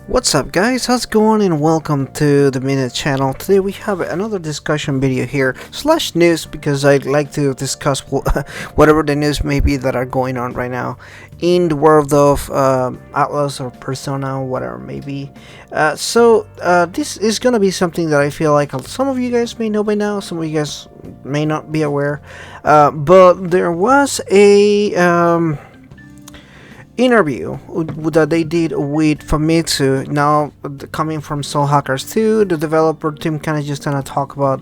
What's up guys, how's it going and welcome to the Minute channel. Today we have another discussion video here, slash news, because I'd like to discuss whatever the news may be that are going on right now in the world of Atlus or Persona, whatever it may be. This is gonna be something that I feel like some of you guys may know by now, some of you guys may not be aware, but there was a interview that they did with Famitsu. Now coming from Soul Hackers 2, the developer team kind of talk about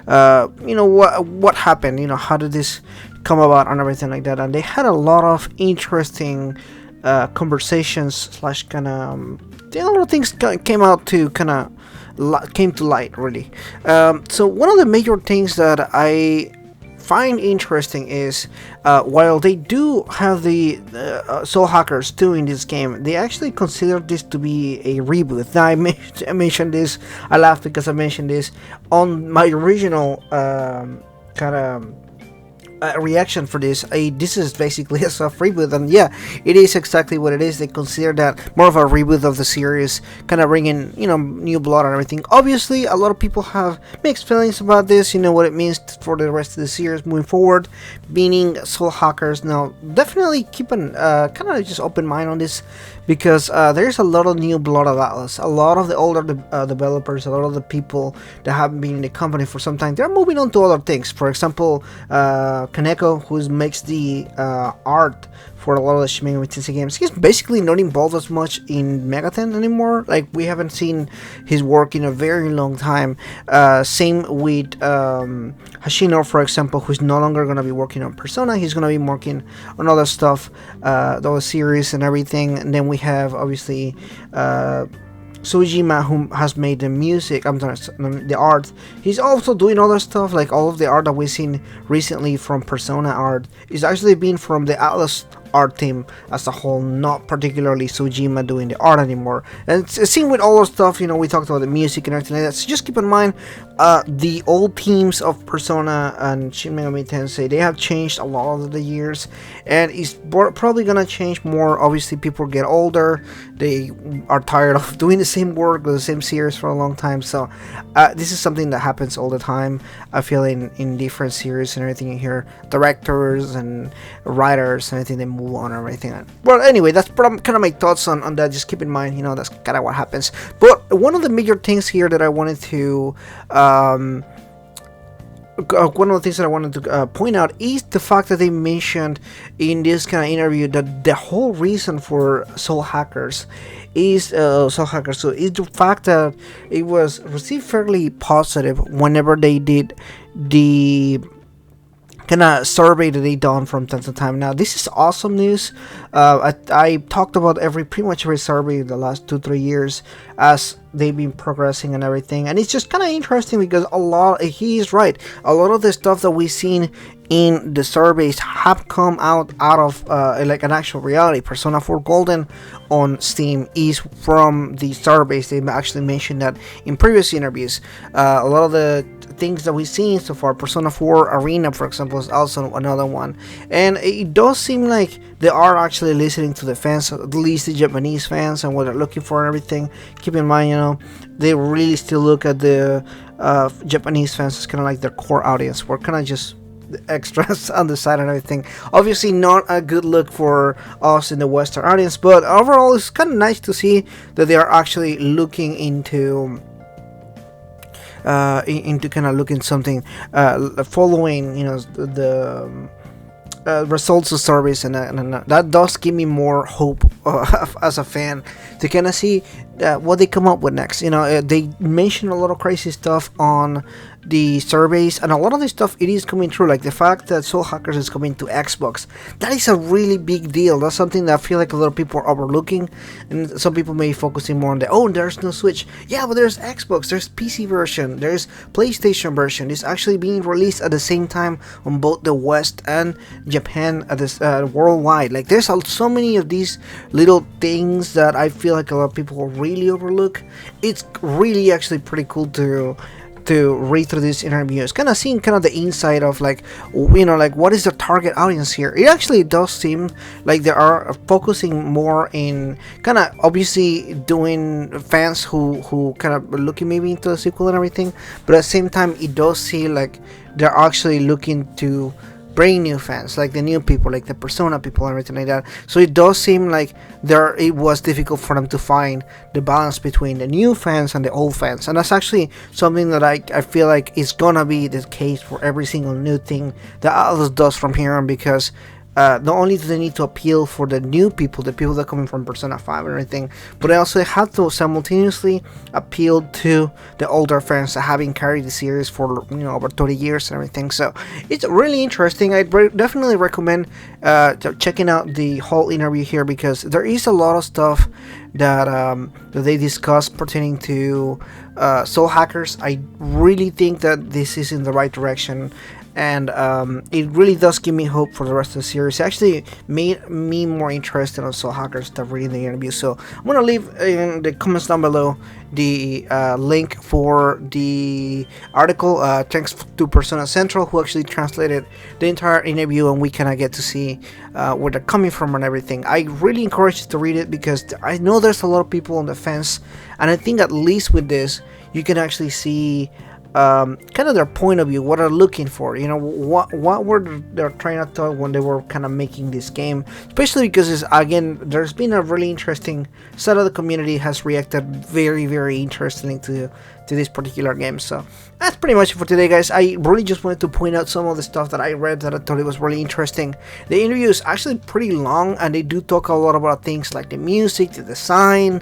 what happened, how did this come about and everything like that, and they had a lot of interesting conversations slash kind of a lot of things came out to came to light really. So one of the major things that I find interesting is while they do have the Soul Hackers 2 in this game, they actually consider this to be a reboot. Now I mentioned this, I laughed because I mentioned this on my original kind of reaction for this. This is basically a soft reboot, and yeah, it is exactly what it is. They consider that more of a reboot of the series, kind of bringing new blood and everything. Obviously a lot of people have mixed feelings about this, what it means for the rest of the series moving forward, meaning Soul Hackers. Now definitely keep an kind of just open mind on this, because there's a lot of new blood of Atlus. A lot of the older developers, a lot of the people that haven't been in the company for some time, they're moving on to other things. For example, Kaneko, who makes the art for a lot of the Shin Megami Tensei games, he's basically not involved as much in Megaten anymore. Like, we haven't seen his work in a very long time. Same with Hashino, for example, who's no longer going to be working on Persona. He's going to be working on other stuff, the other series and everything. And then we have, obviously, Sujima, who has made the music, the art. He's also doing other stuff, like all of the art that we've seen recently from Persona art is actually being from the Atlus art team as a whole, not particularly Sujima doing the art anymore. And it's seen with all the stuff, we talked about the music and everything like that. So just keep in mind, the old teams of Persona and Shin Megami Tensei, they have changed a lot over the years, and it's probably gonna change more. Obviously, people get older, they are tired of doing the same work with the same series for a long time. So this is something that happens all the time, I feel, in different series and everything. You hear directors and writers and everything, they move on and everything. But anyway, that's kind of my thoughts on that. Just keep in mind, that's kind of what happens. But one of the major things here that I wanted to one of the things that I wanted to point out is the fact that they mentioned in this kind of interview that the whole reason for Soul Hackers is the fact that it was received fairly positive whenever they did the kind of survey that they done from time to time. Now this is awesome news. I talked about pretty much every survey in the last 2-3 years as they've been progressing and everything, and it's just kind of interesting because he's right, a lot of the stuff that we've seen in the surveys have come out of like an actual reality. Persona 4 Golden on Steam is from the surveys. They actually mentioned that in previous interviews. A lot of the things that we've seen so far, Persona 4 Arena, for example, is also another one, and it does seem like they are actually listening to the fans, at least the Japanese fans, and what they're looking for and everything. Keep in mind, they really still look at the Japanese fans as kind of like their core audience. We're kind of just extras on the side and everything. Obviously not a good look for us in the Western audience, but overall it's kind of nice to see that they are actually looking into kind of looking something, following the results of surveys, and that does give me more hope as a fan to kind of see what they come up with next. They mention a lot of crazy stuff on the surveys, and a lot of this stuff, it is coming true. Like the fact that Soul Hackers is coming to Xbox, that is a really big deal. That's something that I feel like a lot of people are overlooking, and some people may be focusing more on there's no Switch. Yeah, but there's Xbox, there's PC version, there's PlayStation version. It's actually being released at the same time on both the West and Japan, at this worldwide. Like, there's so many of these little things that I feel like a lot of people really overlook. It's really actually pretty cool to to read through these interviews, kind of seeing kind of the inside of like, you know, like what is the target audience here. It actually does seem like they are focusing more in kind of obviously doing fans who kind of looking maybe into the sequel and everything, but at the same time it does seem like they're actually looking to bring new fans, like the new people, like the Persona people and everything like that. So it does seem like it was difficult for them to find the balance between the new fans and the old fans, and that's actually something that I feel like is gonna be the case for every single new thing that Atlus does from here on, because not only do they need to appeal for the new people, the people that are coming from Persona 5 and everything, but they also have to simultaneously appeal to the older fans that have been carried the series for, you know, over 30 years and everything. So it's really interesting. I'd definitely recommend checking out the whole interview here, because there is a lot of stuff that they discuss pertaining to soul hackers. I really think that this is in the right direction, and it really does give me hope for the rest of the series. It actually made me more interested in soul hackers stuff reading the interview. So I'm gonna leave in the comments down below the link for the article, thanks to Persona Central, who actually translated the entire interview, and we kind of get to see where they're coming from and everything. I really encourage you to read it, because I know there's a lot of people on the fence, and I think at least with this you can actually see kind of their point of view, what they're looking for, you know, what were they're trying to tell when they were kind of making this game, especially because again, there's been a really interesting side of the community has reacted very interestingly to this particular game. So that's pretty much it for today, guys. I really just wanted to point out some of the stuff that I read that I thought it was really interesting. The interview is actually pretty long, and they do talk a lot about things like the music, the design,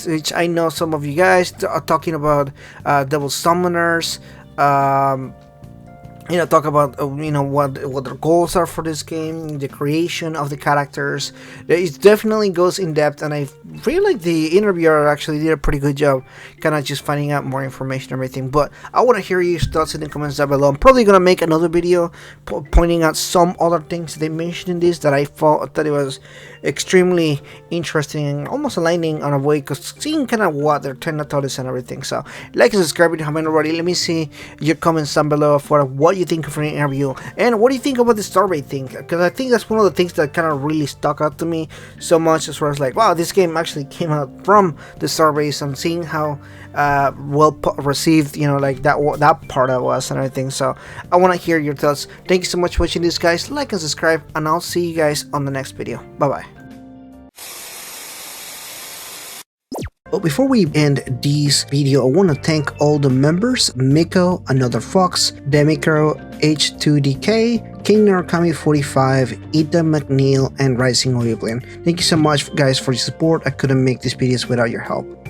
which I know some of you guys are talking about, Devil Summoners, you know, talk about you know, what their goals are for this game, the creation of the characters. It definitely goes in depth, and I feel like the interviewer actually did a pretty good job kind of just finding out more information and everything. But I want to hear your thoughts in the comments down below. I'm probably gonna make another video pointing out some other things they mentioned in this that I thought that it was extremely interesting and almost aligning on a way, because seeing kind of what they're trying to tell us and everything. So like and subscribe if you haven't already. Let me see your comments down below for what you think of the interview, and what do you think about the survey thing, because I think that's one of the things that kind of really stuck out to me so much, as far as like, wow, this game actually came out from the surveys, and seeing how well received, you know, like that part of us and everything. So I want to hear your thoughts. Thank you so much for watching this, guys. Like and subscribe, and I'll see you guys on the next video. Bye bye. But before we end this video, I want to thank all the members: Miko, Another Fox, Demicro, H2DK, King Narukami 45, Ethan McNeil, and Rising Oblivion. Thank you so much, guys, for your support. I couldn't make these videos without your help.